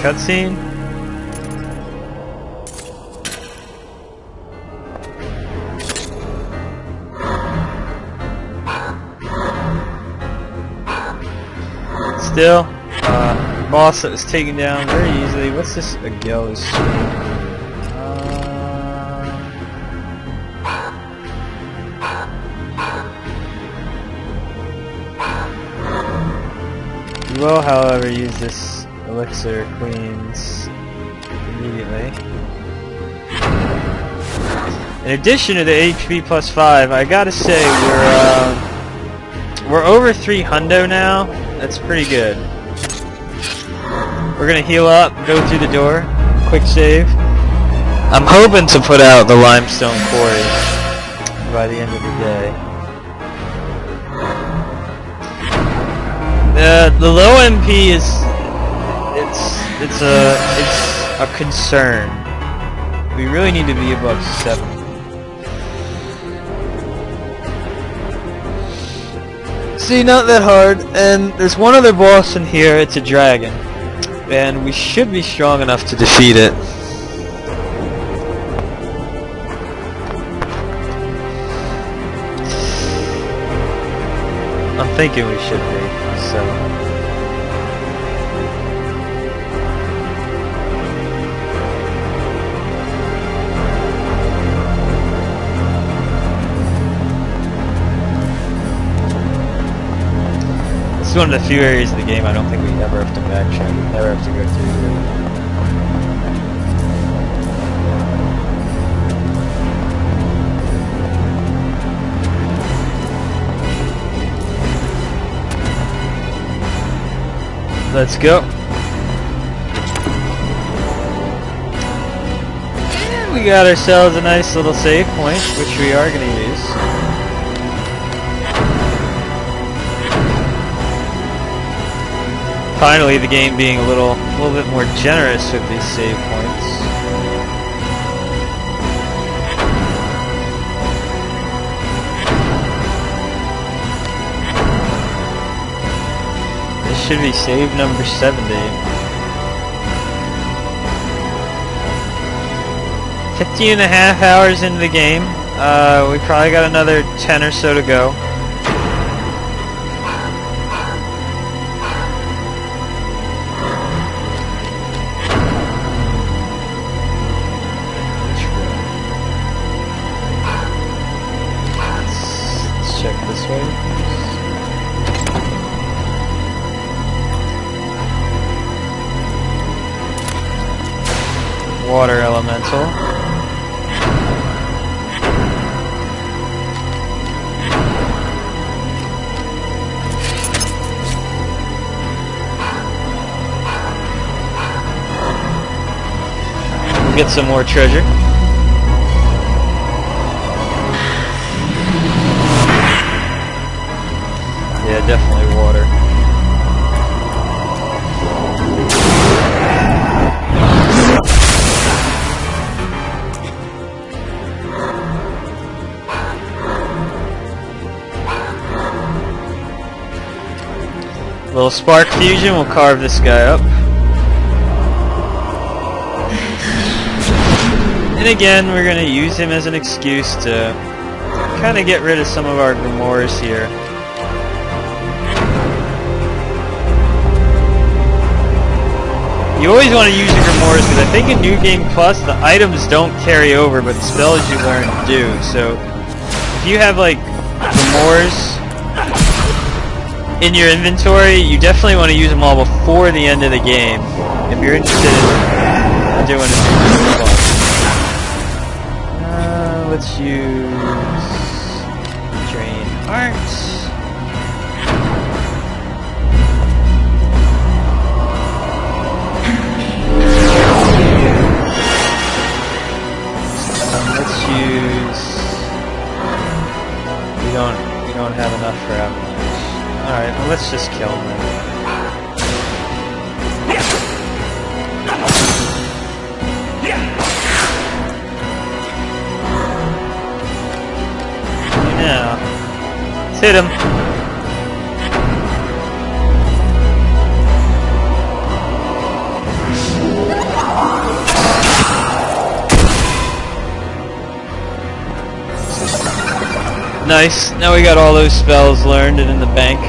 cutscene. Still, boss that was taken down very easily. What's this? A ghost. You will, however, use this elixir queens immediately. In addition to the HP plus 5, I gotta say we're over 3 hundo now. That's pretty good. We're gonna heal up, go through the door, quick save. I'm hoping to put out the limestone quarry by the end of the day. The low MP is it's a concern. We really need to be above 7. See, not that hard, and there's one other boss in here. It's a dragon, and we should be strong enough to defeat it. I'm thinking we should be, so. This is one of the few areas of the game I don't think we ever have to backtrack, we never have to go through here. Let's go. And we got ourselves a nice little save point, which we are going to use. Finally, the game being a little bit more generous with these save points. This should be save number 70. 15.5 hours into the game. We probably got another 10 or so to go. Check this way. Water elemental. We'll get some more treasure. Yeah, definitely water. Little spark fusion will carve this guy up. And again, we're going to use him as an excuse to kind of get rid of some of our grimoires here. You always want to use your grimoires because I think in New Game Plus the items don't carry over, but the spells you learn do. So if you have like grimoires in your inventory, you definitely want to use them all before the end of the game if you're interested in doing it. Let's use Drain Hearts. We don't have enough for avalanche. Alright, well let's just kill him then. Now, let's hit him. Nice. Now we got all those spells learned and in the bank.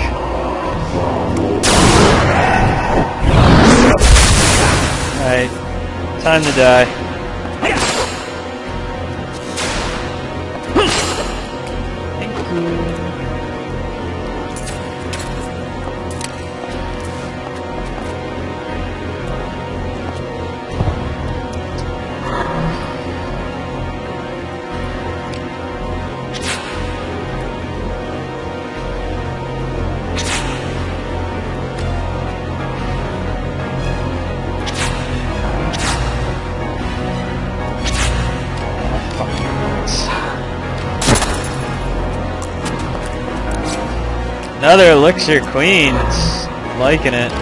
Alright. Time to die. Thank you. Another elixir queen. It's liking it.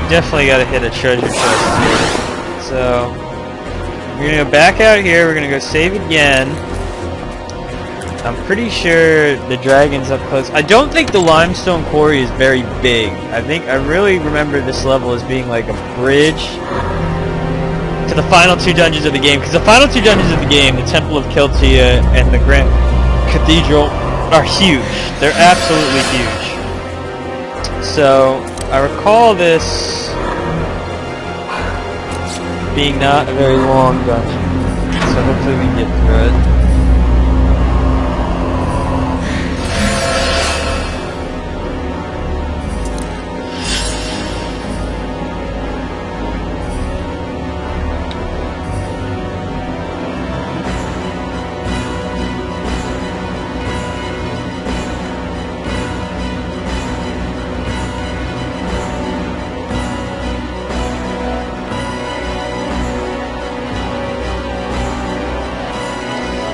Definitely got to hit a treasure chest here. So we're gonna go back out here. We're gonna go save again. I'm pretty sure the dragon's up close. I don't think the limestone quarry is very big. I really remember this level as being like a bridge to the final two dungeons of the game. Because the final two dungeons of the game, the Temple of Kiltia and the Grand Cathedral, are huge. They're absolutely huge. So I recall this being not a very long dungeon. So hopefully we can get through it.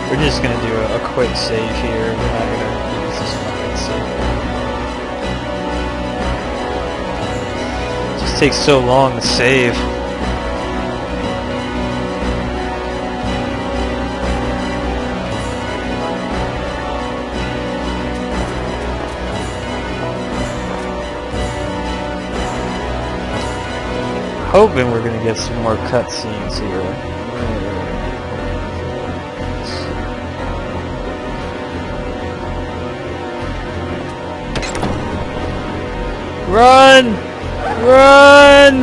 We're just gonna do a quick save here. We're not gonna use this fucking save. It just takes so long to save. Hoping we're gonna get some more cutscenes here. Run! Run!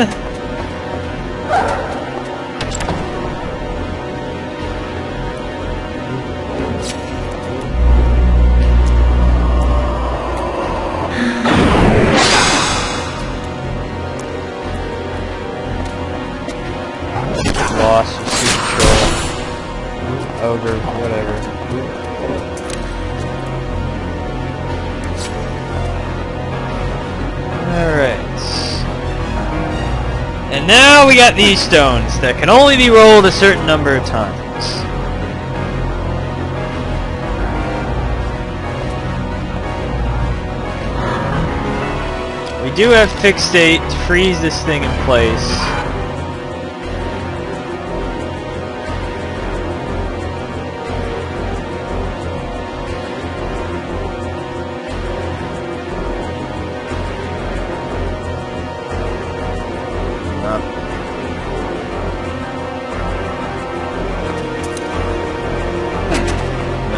Lost your control. Ogre, whatever. Alright. And now we got these stones that can only be rolled a certain number of times. We do have fixed state to freeze this thing in place.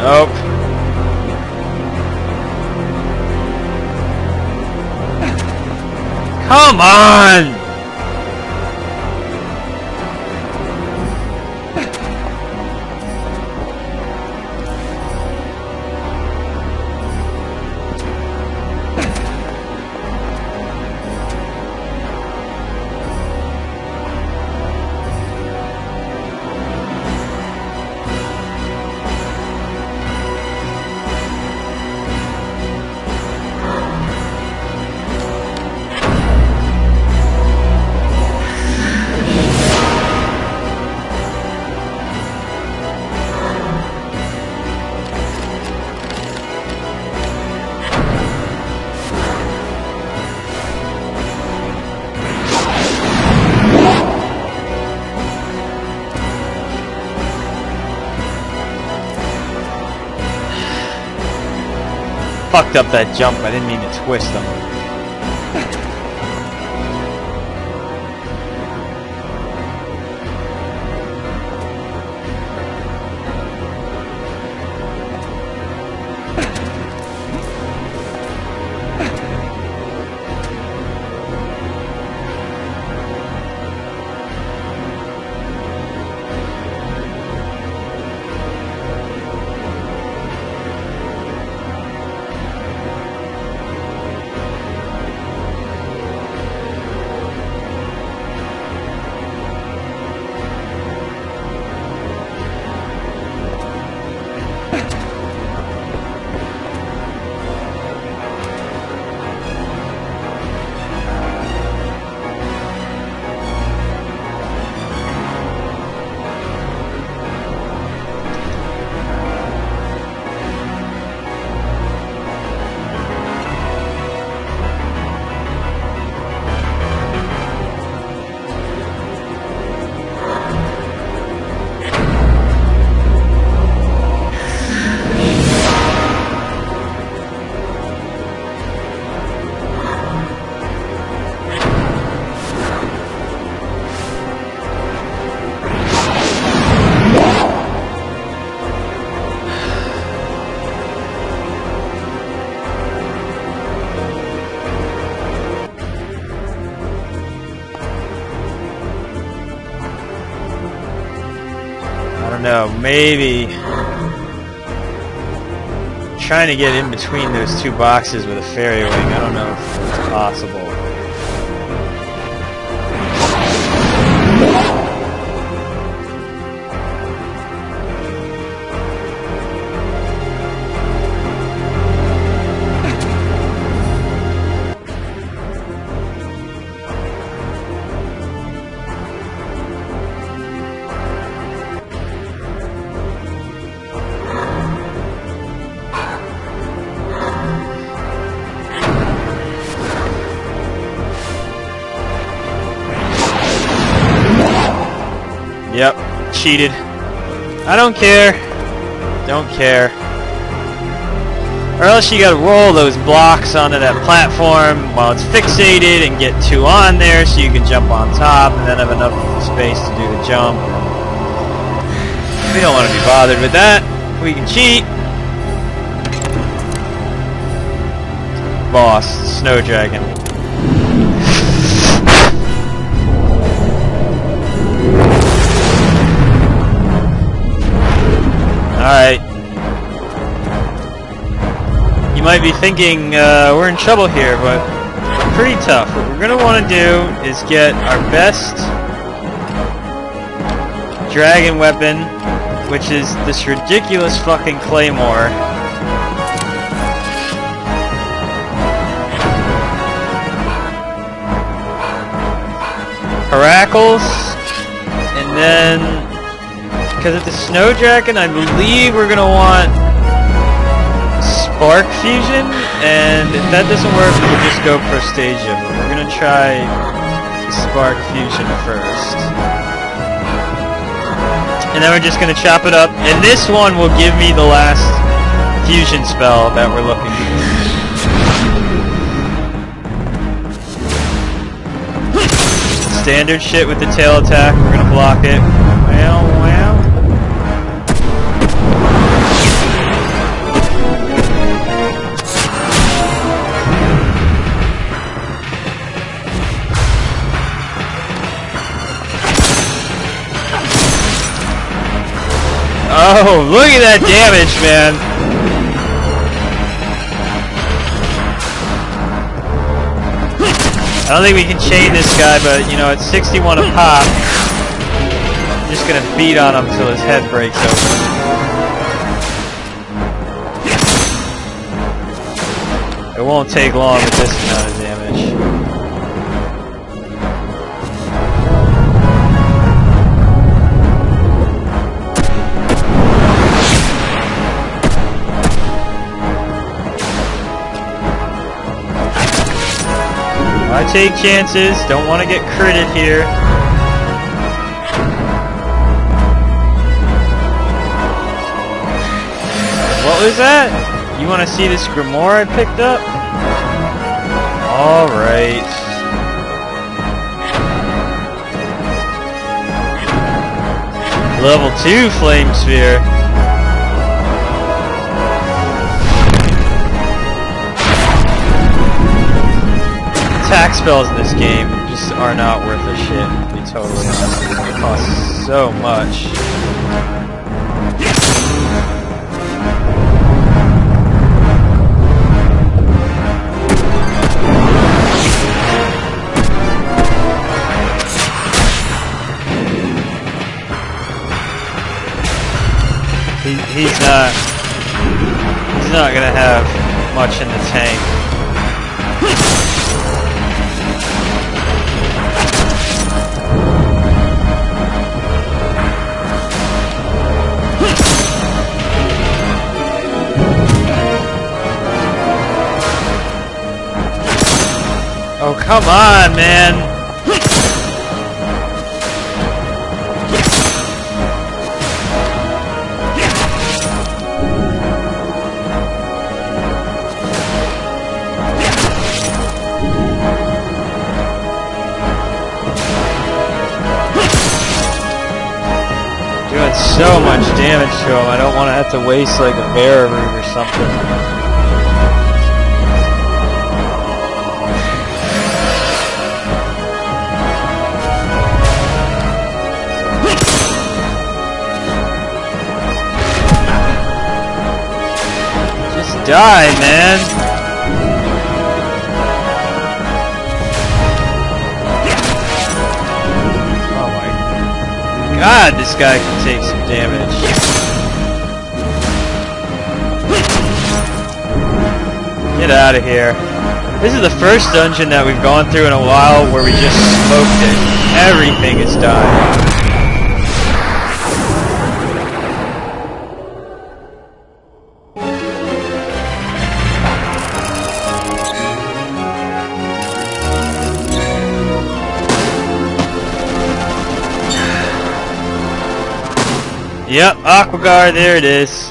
Nope. Come on! Fucked up that jump. I didn't mean to twist them. know, maybe trying to get in between those two boxes with a fairy wing. I don't know if it's possible. Yep, cheated. I don't care. Don't care. Or else you gotta roll those blocks onto that platform while it's fixated and get two on there so you can jump on top and then have enough space to do the jump. We don't want to be bothered with that. We can cheat. Boss, Snow Dragon. Alright. You might be thinking we're in trouble here, but pretty tough. What we're going to want to do is get our best dragon weapon, which is this ridiculous fucking claymore. Heracles, and then because of the Snow Dragon, I believe we're going to want Spark Fusion, and if that doesn't work, we'll just go Prostasia, but we're going to try Spark Fusion first. And then we're just going to chop it up, and this one will give me the last fusion spell that we're looking for. Standard shit with the tail attack, we're going to block it. Wow, wow. Oh, look at that damage, man! I don't think we can chain this guy, but, you know, it's 61 a pop. I'm just gonna beat on him till his head breaks open. It won't take long with this amount of damage. I take chances, don't want to get critted here. What was that? You want to see this grimoire I picked up? Alright. Level 2 Flame Sphere. Attack spells in this game just are not worth a shit, to be totally honest. They cost so much. He's not gonna have much in the tank. Oh, come on, man! Doing so much damage to him, I don't want to have to waste like a bear root or something. Die, man! Oh my god, this guy can take some damage. Get out of here. This is the first dungeon that we've gone through in a while where we just smoked it. Everything is dying. Yep, Aquaguard, there it is.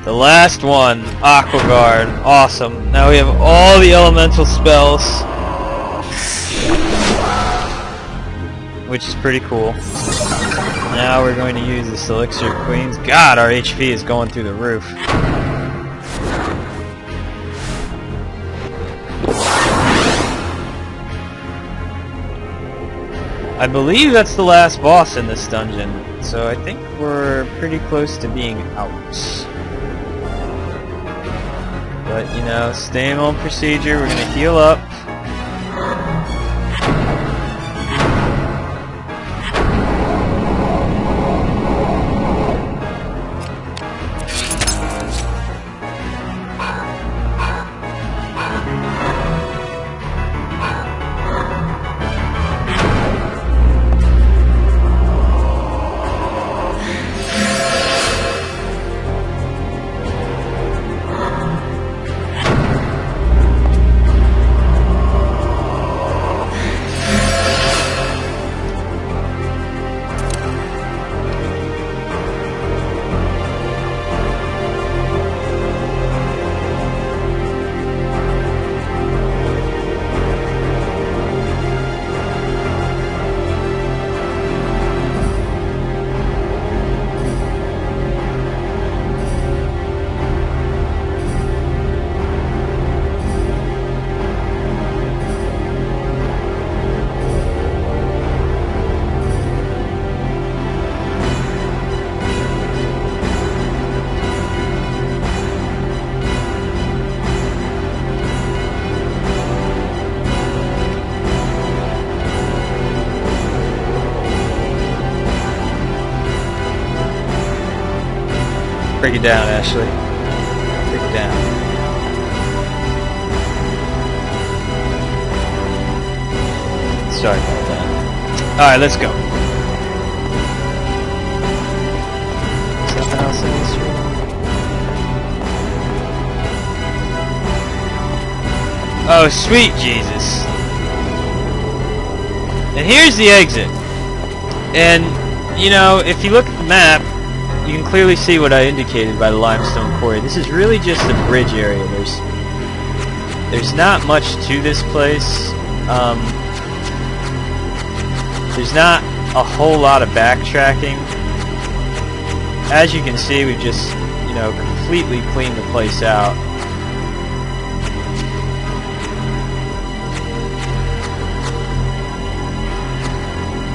The last one, Aquaguard. Awesome. Now we have all the elemental spells, which is pretty cool. Now we're going to use this Elixir of Queens. God, our HP is going through the roof. I believe that's the last boss in this dungeon, so I think we're pretty close to being out. But, you know, same old procedure, we're gonna heal up. Break it down, Ashley. Break it down. Sorry about that. Alright, let's go. Something else in this room? Oh, sweet Jesus. And here's the exit. And, you know, if you look at the map, you can clearly see what I indicated by the limestone quarry. This is really just a bridge area. There's not much to this place. There's not a whole lot of backtracking. As you can see, we've just, you know, completely cleaned the place out.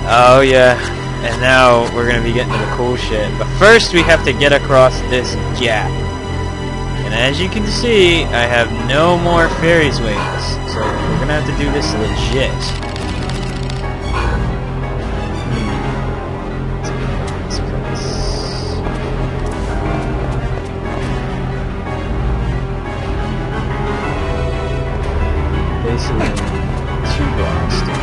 Oh yeah. And now we're going to be getting to the cool shit. But first we have to get across this gap. And as you can see, I have no more fairies wings. So we're going to have to do this legit. Basically, 2 blocks down.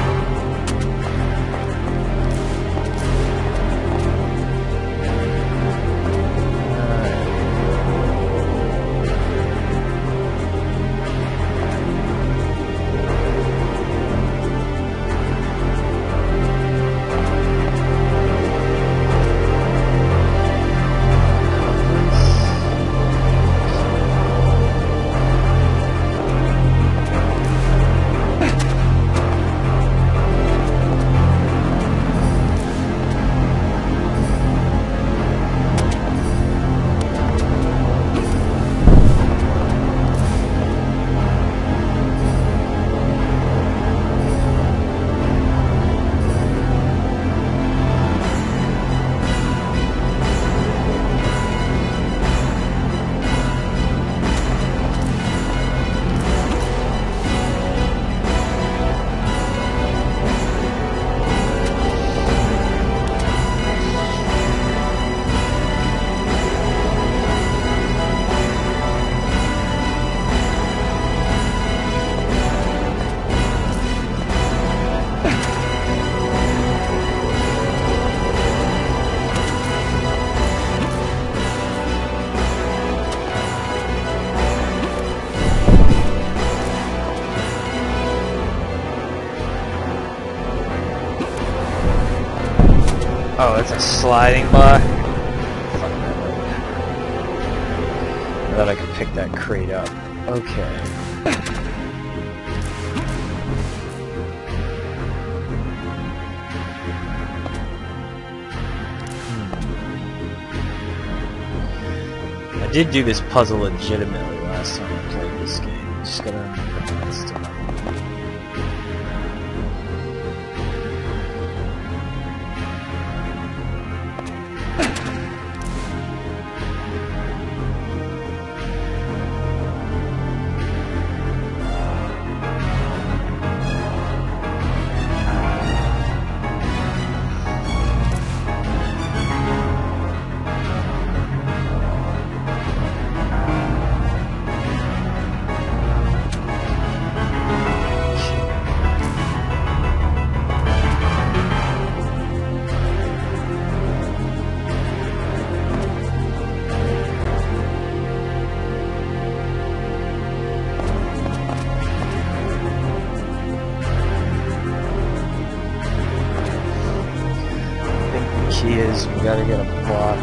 Oh, it's a sliding block. I thought I could pick that crate up. Okay. I did do this puzzle legitimately last time I played this game. Just gotta remember that stuff. Key is we gotta get a block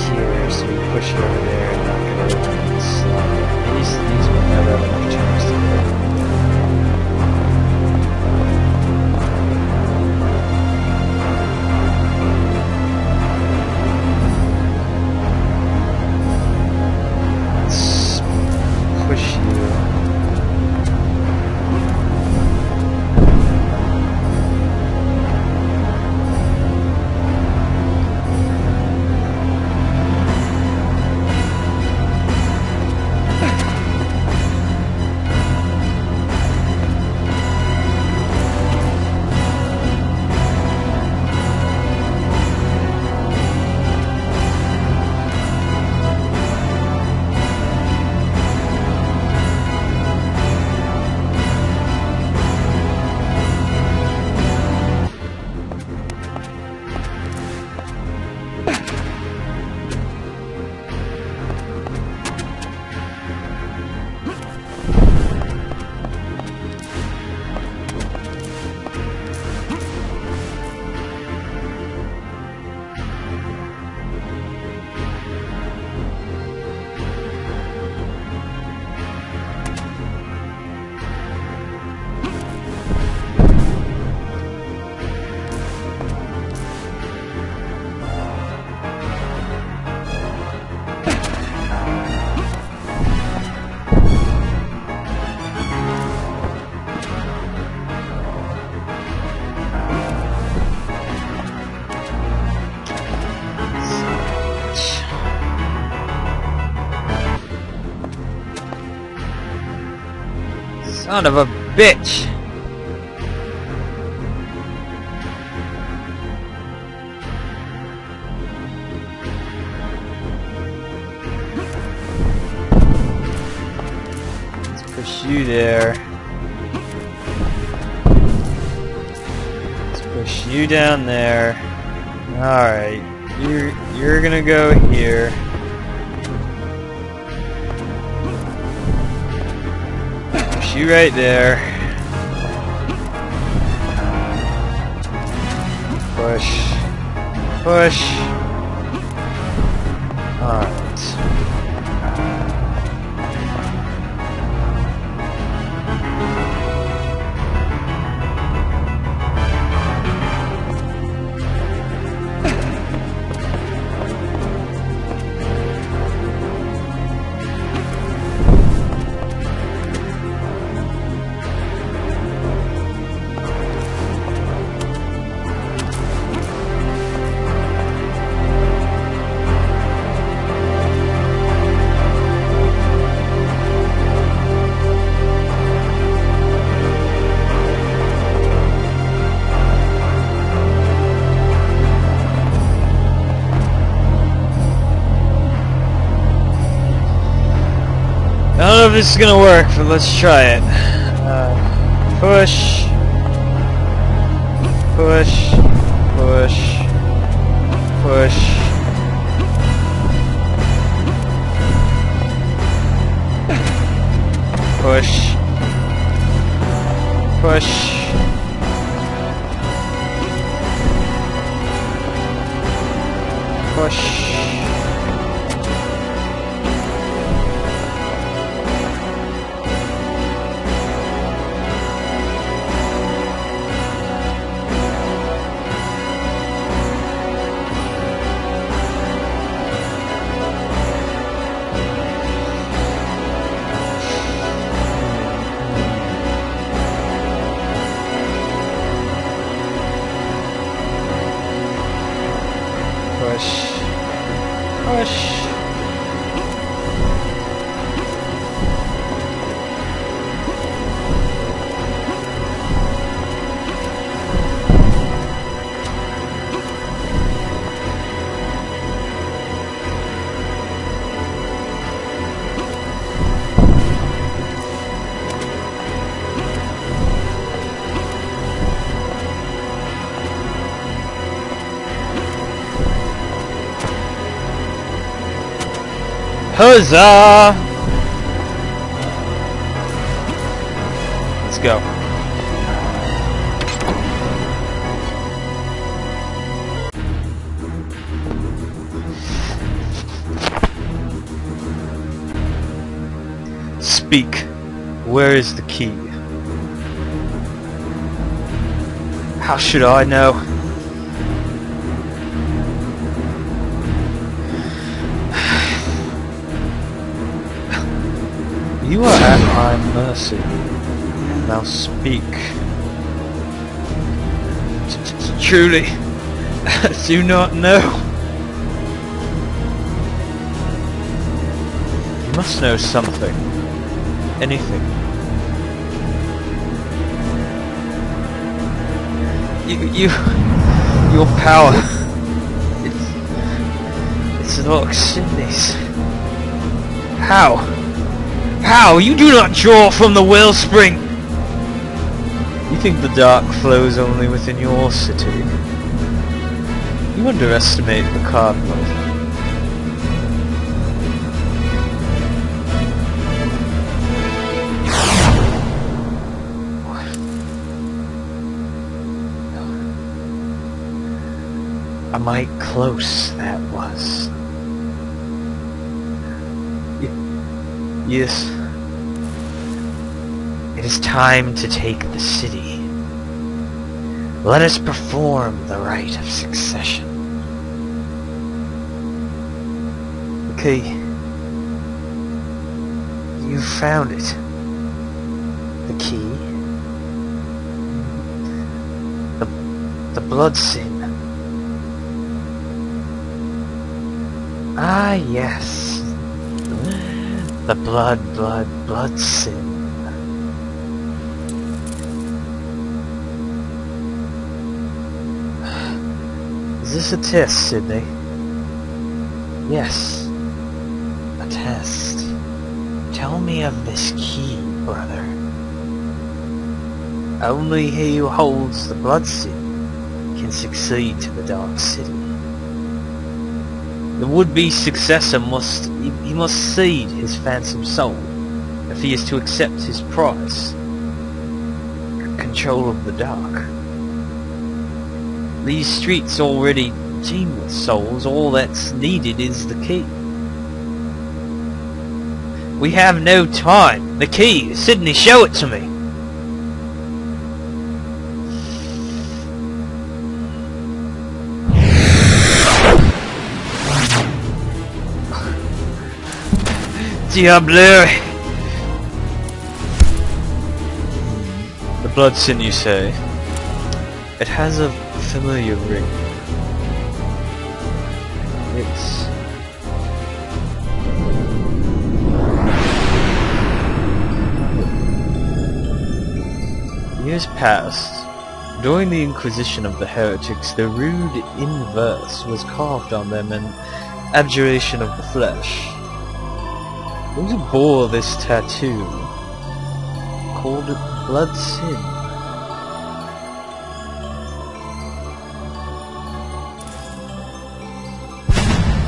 here, so we push it over there and knock it over and slide. These will never have enough turns to go. Let's push you. Son of a bitch! Let's push you there. Let's push you down there. Alright, you're gonna go here. You right there. Push. Push. Alright. I don't know if this is gonna work, but let's try it. Push. Push. Push. Push. Push. Push. Push. Push. Huzzah! Let's go. Speak. Where is the key? How should I know? You are at my mercy. Now speak. Truly, I do not know. You must know something. Anything. Your power. It's Lord Sydney's. How? How? You do not draw from the wellspring! You think the dark flows only within your city? You underestimate the Cardinal. A mite close that was. Yes. It is time to take the city. Let us perform the rite of succession. Okay. You found it. The key. The blood sin. Ah, yes. The blood sin. Is this a test, Sydney? Yes. A test. Tell me of this key, brother. Only he who holds the blood sin can succeed to the Dark City. The would-be successor must cede his phantom soul if he is to accept his prize. Control of the dark. These streets already teem with souls. All that's needed is the key. We have no time. The key. Sydney, show it to me. Diable! The blood sin, you say? It has a familiar ring. It's... Years passed. During the Inquisition of the heretics, the rude inverse was carved on them in abjuration of the flesh. Those who bore this tattoo called it blood sin.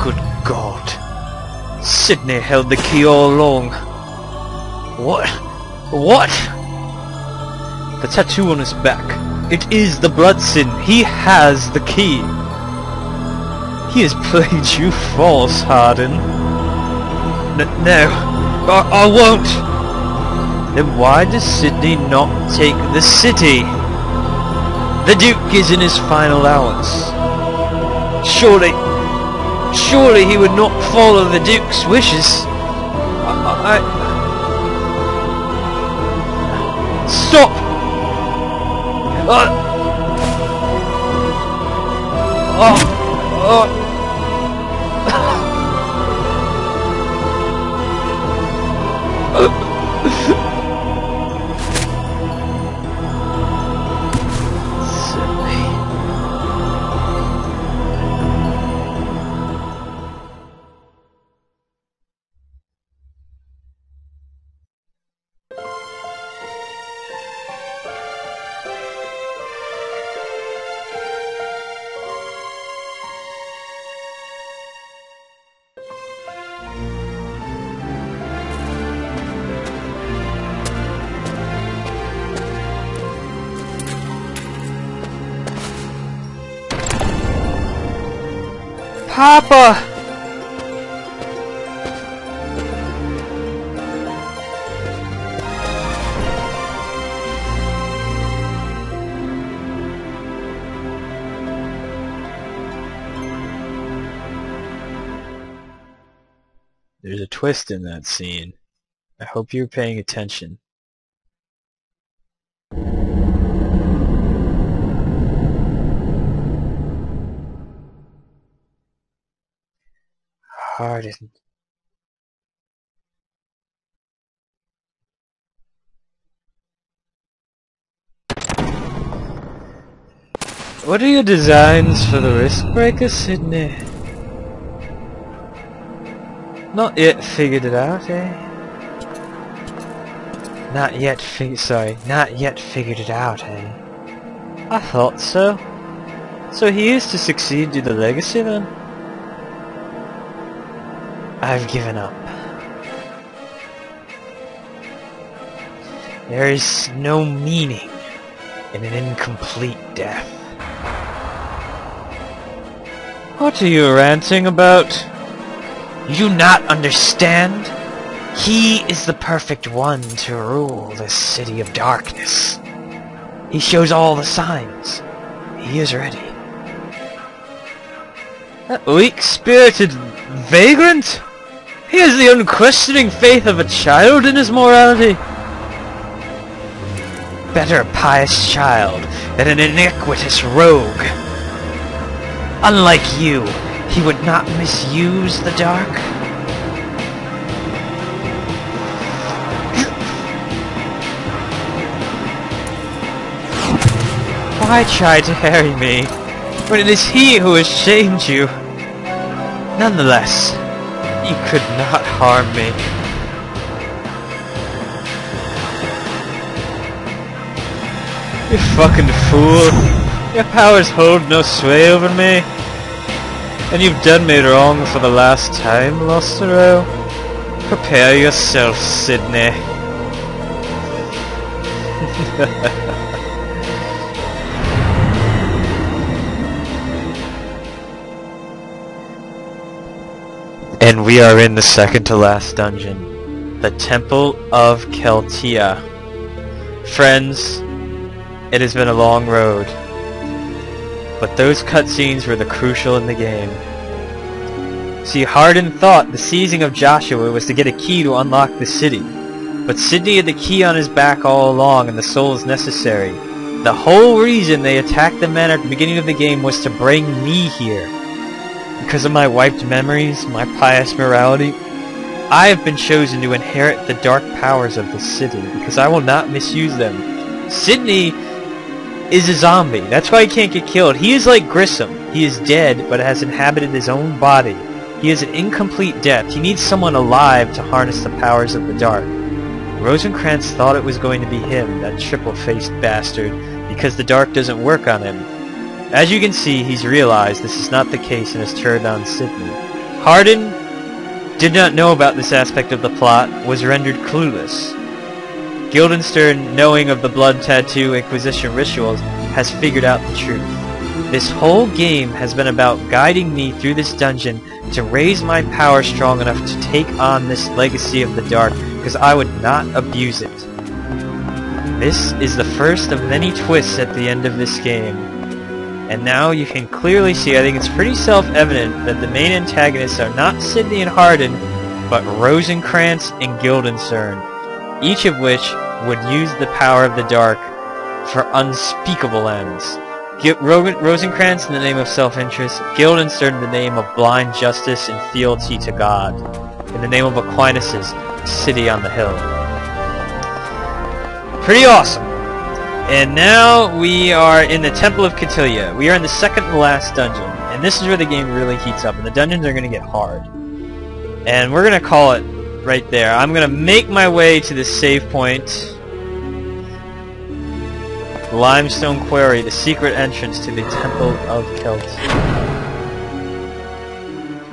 Good God! Sydney held the key all along. What? What? The tattoo on his back. It is the blood sin. He has the key. He has played you false, Hardin. No, I won't! Then why does Sydney not take the city? The Duke is in his final hours. Surely he would not follow the Duke's wishes. Stop! Papa! There's a twist in that scene. I hope you're paying attention. Hardin. What are your designs for the risk breaker, Sydney? Not yet figured it out, eh? Not yet figured it out, eh? I thought so. So he is to succeed to the legacy then? I've given up. There is no meaning in an incomplete death. What are you ranting about? You do not understand? He is the perfect one to rule this city of darkness. He shows all the signs. He is ready. That weak-spirited vagrant? He has the unquestioning faith of a child in his morality. Better a pious child than an iniquitous rogue. Unlike you, he would not misuse the dark. Why try to harry me, when it is he who has shamed you? Nonetheless, you could not harm me. You fucking fool. Your powers hold no sway over me. And you've done me wrong for the last time, Lost Arrow. Prepare yourself, Sydney. And we are in the second to last dungeon, the Temple of Keltia. Friends, it has been a long road, but those cutscenes were the crucial in the game. See, Hardin thought the seizing of Joshua was to get a key to unlock the city, but Sydney had the key on his back all along, and the soul is necessary. The whole reason they attacked the men at the beginning of the game was to bring me here. Because of my wiped memories, my pious morality, I have been chosen to inherit the dark powers of the city, because I will not misuse them. Sydney is a zombie. That's why he can't get killed. He is like Grissom. He is dead, but has inhabited his own body. He is an incomplete death. He needs someone alive to harness the powers of the dark. Rosencrantz thought it was going to be him, that triple-faced bastard, because the dark doesn't work on him. As you can see, he's realized this is not the case and has turned on Sydney. Hardin did not know about this aspect of the plot, was rendered clueless. Guildenstern, knowing of the blood tattoo Inquisition rituals, has figured out the truth. This whole game has been about guiding me through this dungeon to raise my power strong enough to take on this legacy of the dark, because I would not abuse it. This is the first of many twists at the end of this game. And now you can clearly see, I think it's pretty self-evident, that the main antagonists are not Sydney and Hardin, but Rosencrantz and Guildenstern, each of which would use the power of the dark for unspeakable ends. Rosencrantz in the name of self-interest, Guildenstern in the name of blind justice and fealty to God, in the name of Aquinas' city on the hill. Pretty awesome. And now we are in the Temple of Catilia. We are in the second to last dungeon, and this is where the game really heats up, and the dungeons are going to get hard. And we're going to call it right there. I'm going to make my way to this save point. Limestone Quarry, the secret entrance to the Temple of Celt.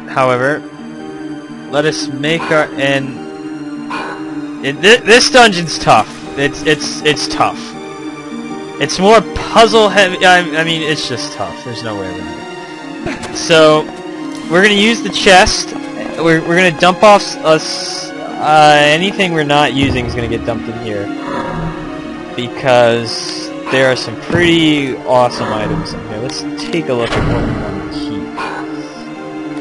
However, let us make our... this dungeon's tough. It's tough. It's more puzzle heavy. I mean, it's just tough. There's no way around it. So, we're gonna use the chest. We're gonna dump off us. Anything we're not using is gonna get dumped in here, because there are some pretty awesome items in here. Let's take a look at what we want to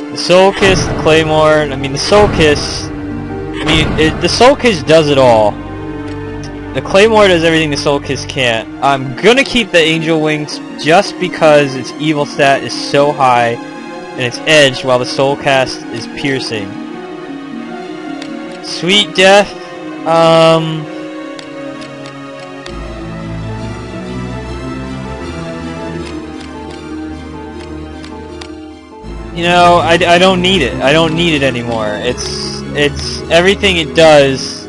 keep. The Soul Kiss, the Claymore. I mean, the Soul Kiss. The Soul Kiss does it all. The Claymore does everything the Soul Kiss can't. I'm gonna keep the Angel Wings just because its evil stat is so high and its edge, while the Soul Cast is piercing. Sweet Death. You know, I don't need it. I don't need it anymore. It's everything it does.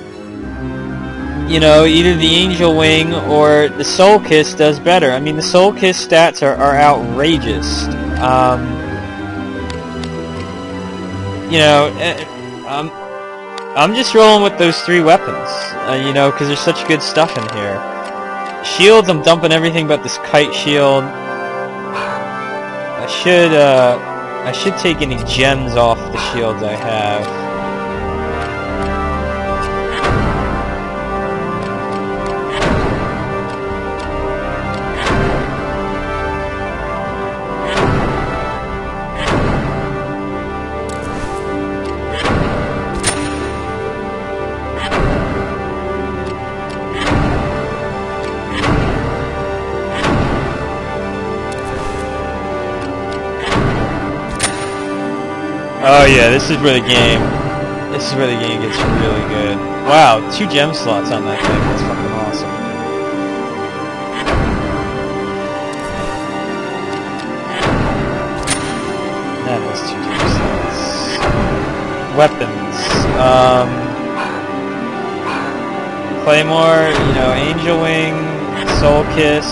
You know, either the Angel Wing or the Soul Kiss does better. I mean, the Soul Kiss stats are outrageous. You know, I'm just rolling with those three weapons. You know, because there's such good stuff in here. Shields, I'm dumping everything but this kite shield. I should take any gems off the shields I have. Oh yeah, this is where the game gets really good. Wow, 2 gem slots on that thing. That's fucking awesome. That has 2 gem slots. Weapons. Claymore, you know, Angel Wing, Soul Kiss.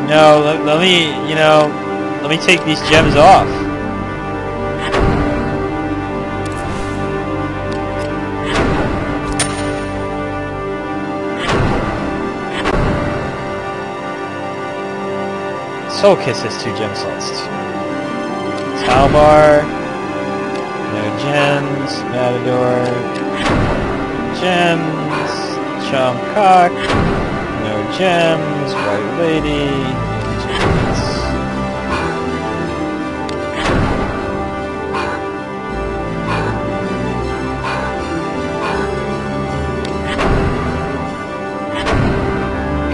No, let me take these gems off. Soul Kiss has 2 gem slots too. Talbar, no gems, Matador, gems, Chomp Cock, no gems, White Lady, gems.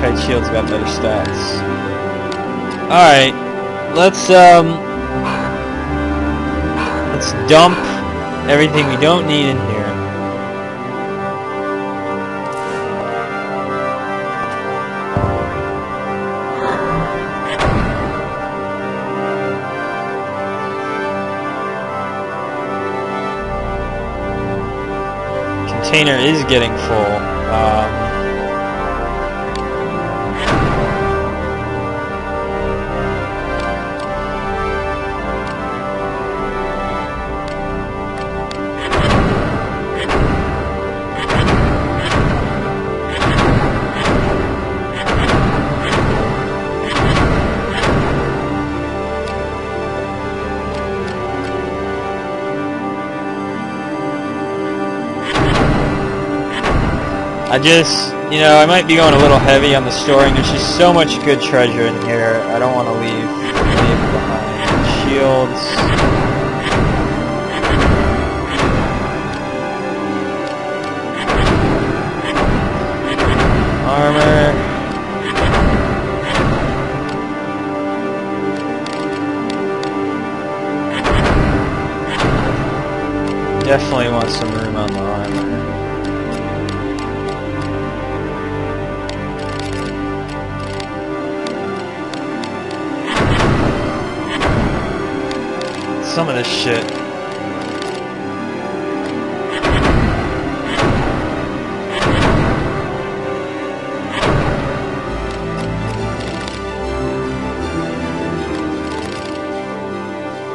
Kite Shield's got better stats. Alright, let's dump everything we don't need in here. Container is getting full. I just, you know, I might be going a little heavy on the storing. There's just so much good treasure in here. I don't want to leave behind. Shields. Armor. Definitely want some room on the armor. Some of this shit.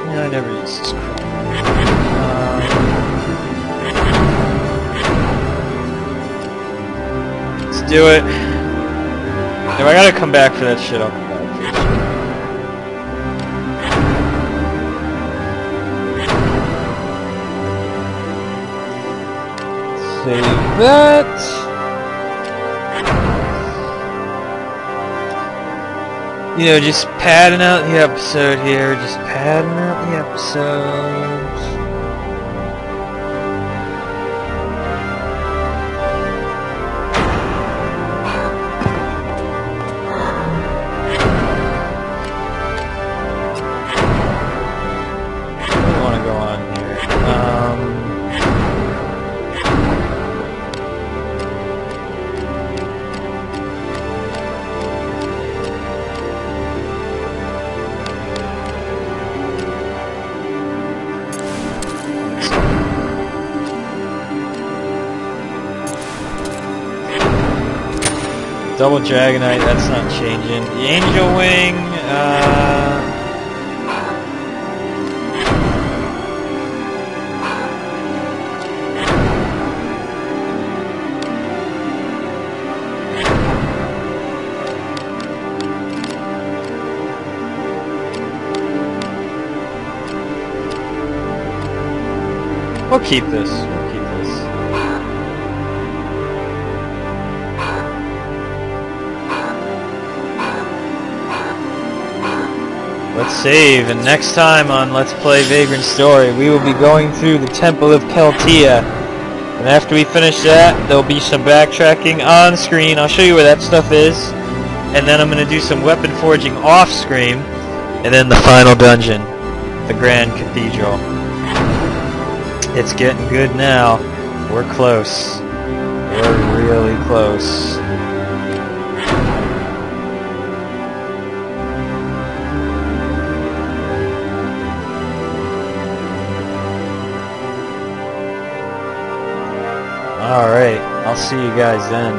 Yeah, I never used this crap. Let's do it. If I gotta come back for that shit, I'll come back for that shit. Save that. You know, just padding out the episode here. Just padding out the episode. What do I want to go on here? Double Dragonite, that's not changing. The Angel Wing, we'll keep this. We'll keep this. Let's save, and next time on Let's Play Vagrant Story, we will be going through the Temple of Keltia. And after we finish that, there'll be some backtracking on screen. I'll show you where that stuff is. And then I'm going to do some weapon forging off screen. And then the final dungeon, the Grand Cathedral. It's getting good now. We're close. We're really close. Alright, I'll see you guys then.